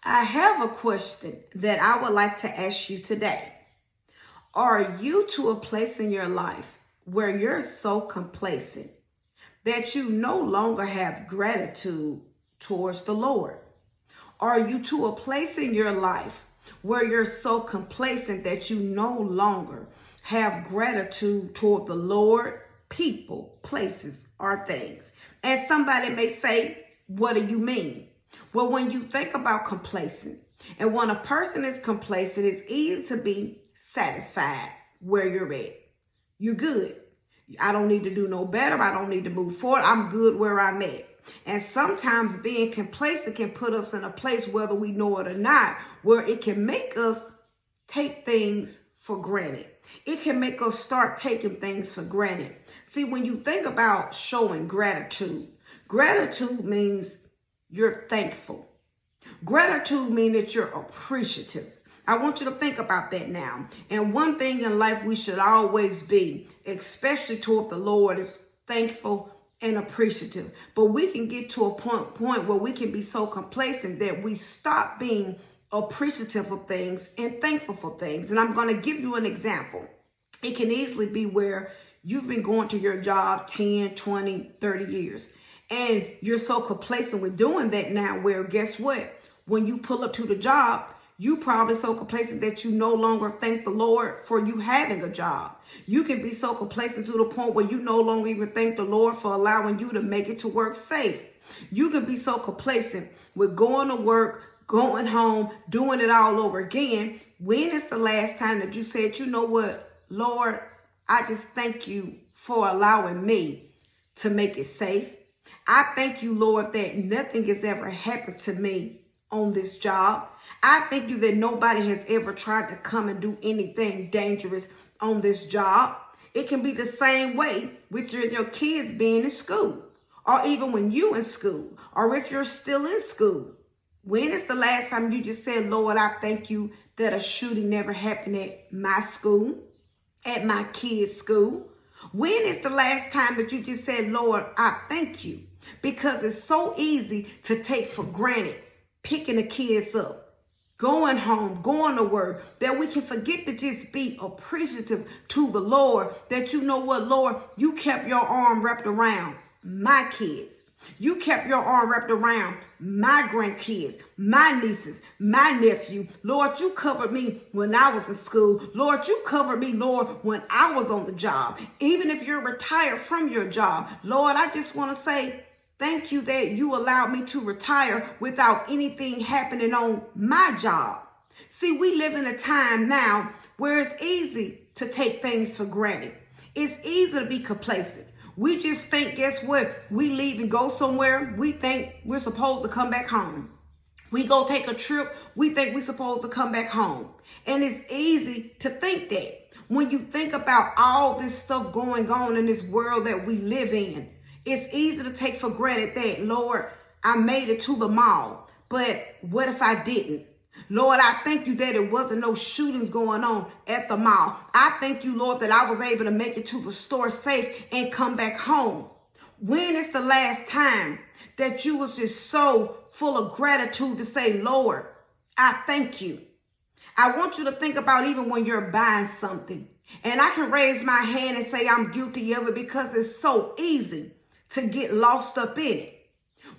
I have a question that I would like to ask you today. Are you to a place in your life where you're so complacent that you no longer have gratitude towards the Lord? Are you to a place in your life where you're so complacent that you no longer have gratitude toward the Lord, people, places, or things? And somebody may say, what do you mean? Well, when you think about complacent, and when a person is complacent, it's easy to be satisfied where you're at. You're good. I don't need to do no better. I don't need to move forward. I'm good where I'm at. And sometimes being complacent can put us in a place, whether we know it or not, where it can make us take things for granted. It can make us start taking things for granted. See, when you think about showing gratitude, gratitude means you're thankful. Gratitude means that you're appreciative. I want you to think about that now. And one thing in life we should always be, especially toward the Lord, is thankful and appreciative. But we can get to a point where we can be so complacent that we stop being appreciative of things and thankful for things. And I'm going to give you an example. It can easily be where you've been going to your job 10, 20, 30 years. And you're so complacent with doing that now where, guess what? When you pull up to the job, you probably so complacent that you no longer thank the Lord for you having a job. You can be so complacent to the point where you no longer even thank the Lord for allowing you to make it to work safe. You can be so complacent with going to work, going home, doing it all over again. When is the last time that you said, you know what, Lord, I just thank you for allowing me to make it safe. I thank you, Lord, that nothing has ever happened to me on this job. I thank you that nobody has ever tried to come and do anything dangerous on this job. It can be the same way with your kids being in school, or even when you in school, or if you're still in school. When is the last time you just said, Lord, I thank you that a shooting never happened at my school, at my kids' school? When is the last time that you just said, Lord, I thank you? Because it's so easy to take for granted picking the kids up, going home, going to work, that we can forget to just be appreciative to the Lord, that you know what, Lord, you kept your arm wrapped around my kids. You kept your arm wrapped around my grandkids, my nieces, my nephew. Lord, you covered me when I was in school. Lord, you covered me, Lord, when I was on the job. Even if you're retired from your job, Lord, I just want to say thank you that you allowed me to retire without anything happening on my job. See, we live in a time now where it's easy to take things for granted. It's easy to be complacent. We just think, guess what? We leave and go somewhere. We think we're supposed to come back home. We go take a trip. We think we're supposed to come back home. And it's easy to think that. When you think about all this stuff going on in this world that we live in, it's easy to take for granted that, Lord, I made it to the mall, but what if I didn't? Lord, I thank you that it wasn't no shootings going on at the mall. I thank you, Lord, that I was able to make it to the store safe and come back home. When is the last time that you was just so full of gratitude to say, Lord, I thank you? I want you to think about even when you're buying something. And I can raise my hand and say I'm guilty of it because it's so easy to get lost up in it.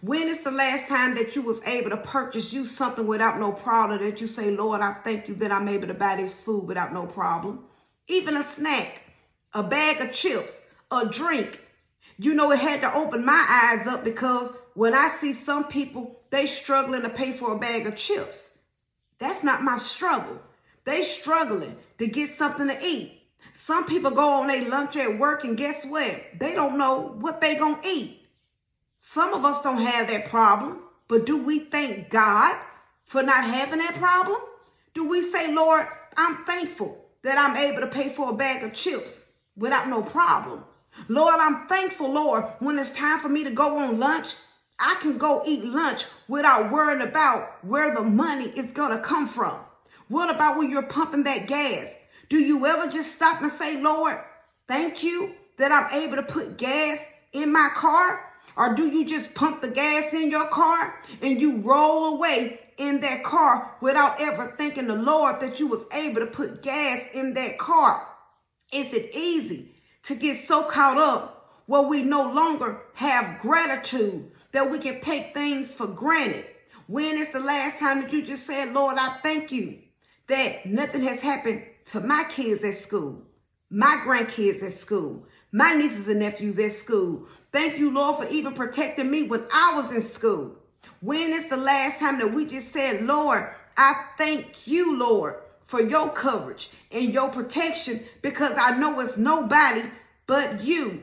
When is the last time that you was able to purchase you something without no problem, that you say, Lord, I thank you that I'm able to buy this food without no problem? Even a snack, a bag of chips, a drink. You know, it had to open my eyes up because when I see some people, they struggling to pay for a bag of chips. That's not my struggle. They struggling to get something to eat. Some people go on their lunch at work and guess what? They don't know what they gonna eat. Some of us don't have that problem, but do we thank God for not having that problem? Do we say, Lord, I'm thankful that I'm able to pay for a bag of chips without no problem? Lord, I'm thankful, Lord, when it's time for me to go on lunch, I can go eat lunch without worrying about where the money is going to come from. What about when you're pumping that gas? Do you ever just stop and say, Lord, thank you that I'm able to put gas in my car? Or do you just pump the gas in your car and you roll away in that car without ever thanking the Lord that you was able to put gas in that car? Is it easy to get so caught up where we no longer have gratitude, that we can take things for granted? When is the last time that you just said, Lord, I thank you that nothing has happened to my kids at school, my grandkids at school, my nieces and nephews at school? Thank you, Lord, for even protecting me when I was in school. When is the last time that we just said, Lord, I thank you, Lord, for your coverage and your protection, because I know it's nobody but you?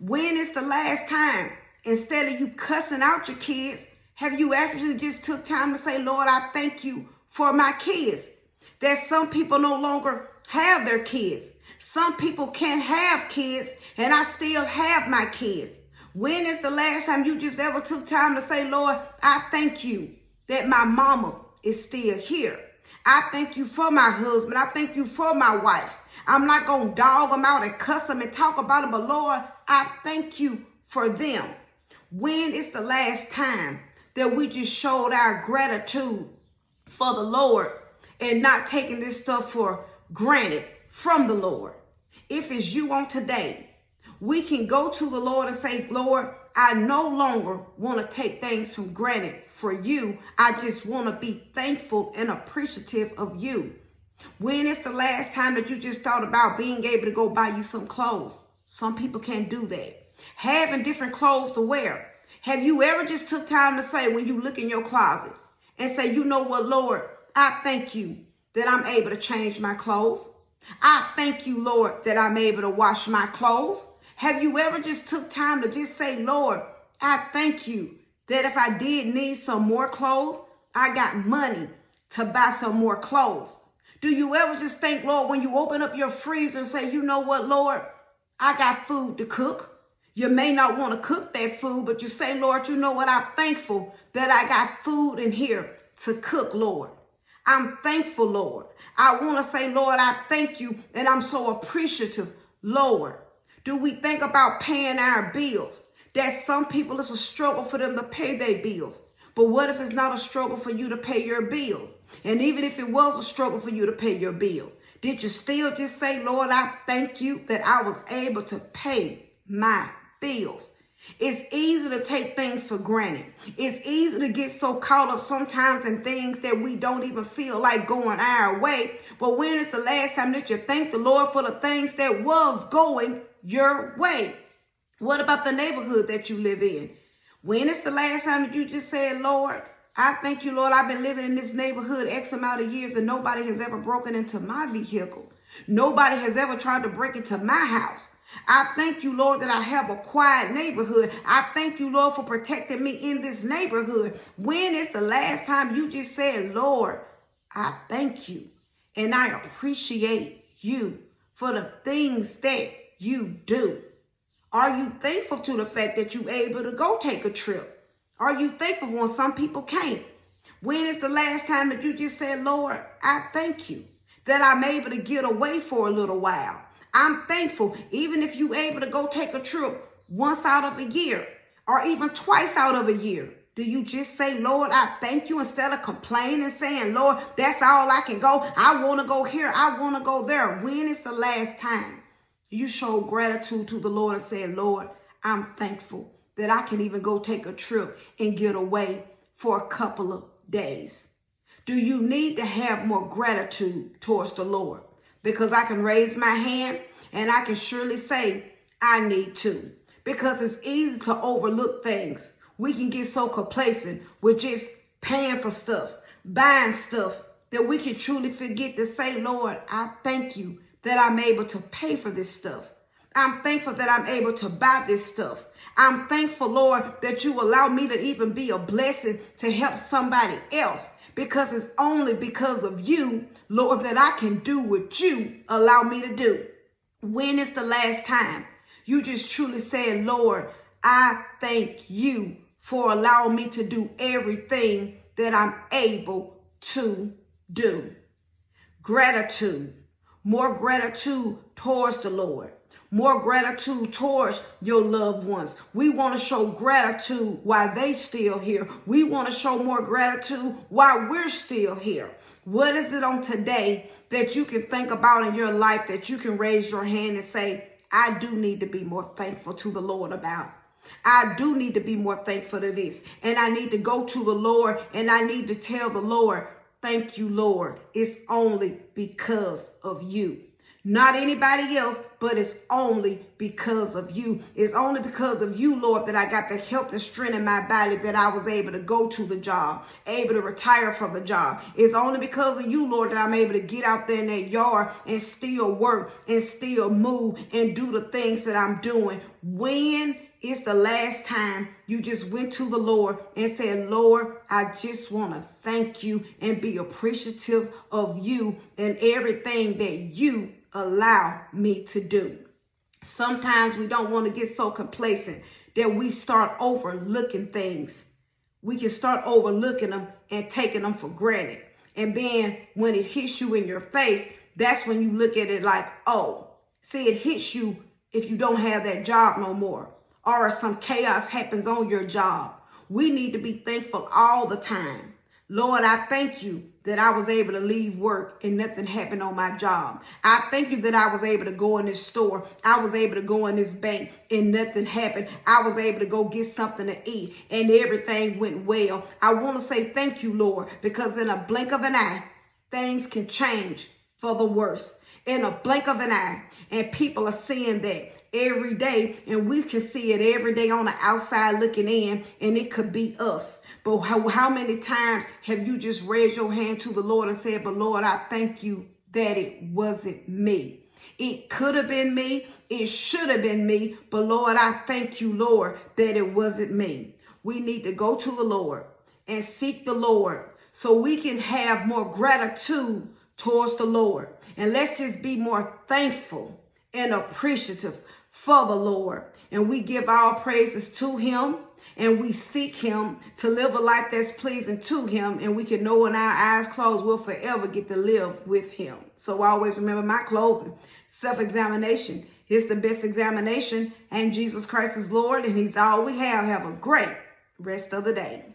When is the last time, instead of you cussing out your kids, have you actually just took time to say, Lord, I thank you for my kids? That some people no longer have their kids. Some people can't have kids, and I still have my kids. When is the last time you just ever took time to say, Lord, I thank you that my mama is still here. I thank you for my husband. I thank you for my wife. I'm not going to dog them out and cuss them and talk about them, but Lord, I thank you for them. When is the last time that we just showed our gratitude for the Lord and not taking this stuff for granted from the Lord? If it's you on today, we can go to the Lord and say, Lord, I no longer want to take things for granted for you. I just want to be thankful and appreciative of you. When is the last time that you just thought about being able to go buy you some clothes? Some people can't do that. Having different clothes to wear. Have you ever just took time to say, when you look in your closet and say, you know what, Lord, I thank you that I'm able to change my clothes. I thank you, Lord, that I'm able to wash my clothes. Have you ever just took time to just say, Lord, I thank you that if I did need some more clothes, I got money to buy some more clothes? Do you ever just think, Lord, when you open up your freezer and say, you know what, Lord, I got food to cook? You may not want to cook that food, but you say, Lord, you know what, I'm thankful that I got food in here to cook, Lord. I'm thankful, Lord. I want to say, Lord, I thank you, and I'm so appreciative, Lord. Do we think about paying our bills? That some people, it's a struggle for them to pay their bills. But what if it's not a struggle for you to pay your bills? And even if it was a struggle for you to pay your bill, did you still just say, Lord, I thank you that I was able to pay my bills? It's easy to take things for granted. It's easy to get so caught up sometimes in things that we don't even feel like going our way. But when is the last time that you thank the Lord for the things that was going your way? What about the neighborhood that you live in? When is the last time that you just said, Lord, I thank you, Lord, I've been living in this neighborhood X amount of years and nobody has ever broken into my vehicle. Nobody has ever tried to break into my house. I thank you, Lord, that I have a quiet neighborhood. I thank you, Lord, for protecting me in this neighborhood. When is the last time you just said, Lord, I thank you and I appreciate you for the things that you do? Are you thankful to the fact that you're able to go take a trip? Are you thankful when some people can't? When is the last time that you just said, Lord, I thank you that I'm able to get away for a little while? I'm thankful, even if you're able to go take a trip once out of a year or even twice out of a year. Do you just say, Lord, I thank you, instead of complaining and saying, Lord, that's all I can go. I want to go here. I want to go there. When is the last time you showed gratitude to the Lord and said, Lord, I'm thankful that I can even go take a trip and get away for a couple of days? Do you need to have more gratitude towards the Lord? Because I can raise my hand and I can surely say I need to. Because it's easy to overlook things. We can get so complacent with just paying for stuff, buying stuff, that we can truly forget to say, Lord, I thank you that I'm able to pay for this stuff. I'm thankful that I'm able to buy this stuff. I'm thankful, Lord, that you allow me to even be a blessing to help somebody else. Because it's only because of you, Lord, that I can do what you allow me to do. When is the last time you just truly said, Lord, I thank you for allowing me to do everything that I'm able to do? Gratitude. More gratitude towards the Lord. more gratitude towards your loved ones. We want to show gratitude while they still here. We want to show more gratitude while we're still here. What is it on today that you can think about in your life that you can raise your hand and say, I do need to be more thankful to the Lord about? I do need to be more thankful to this. And I need to go to the Lord and I need to tell the Lord, thank you, Lord. It's only because of you. Not anybody else, but it's only because of you. It's only because of you, Lord, that I got the health and strength in my body that I was able to go to the job, able to retire from the job. It's only because of you, Lord, that I'm able to get out there in that yard and still work and still move and do the things that I'm doing. When is the last time you just went to the Lord and said, Lord, I just want to thank you and be appreciative of you and everything that you allow me to do? Sometimes we don't want to get so complacent that we start overlooking things. We can start overlooking them and taking them for granted. And then when it hits you in your face, that's when you look at it like, oh, see, it hits you if you don't have that job no more, or if some chaos happens on your job. We need to be thankful all the time. Lord, I thank you that I was able to leave work and nothing happened on my job. I thank you that I was able to go in this store. I was able to go in this bank and nothing happened. I was able to go get something to eat and everything went well. I want to say thank you, Lord, because in a blink of an eye, things can change for the worse. In a blink of an eye, and people are seeing that every day, and we can see it every day on the outside looking in, and it could be us. But how many times have you just raised your hand to the Lord and said, but Lord, I thank you that it wasn't me. It could have been me. It should have been me. But Lord, I thank you, Lord, that it wasn't me. We need to go to the Lord and seek the Lord so we can have more gratitude towards the Lord. And let's just be more thankful and appreciative for the Lord. And we give our praises to him, and we seek him to live a life that's pleasing to him. And we can know when our eyes closed, we'll forever get to live with him. So always remember my closing. Self-examination is the best examination, and Jesus Christ is Lord, and he's all we have. Have a great rest of the day.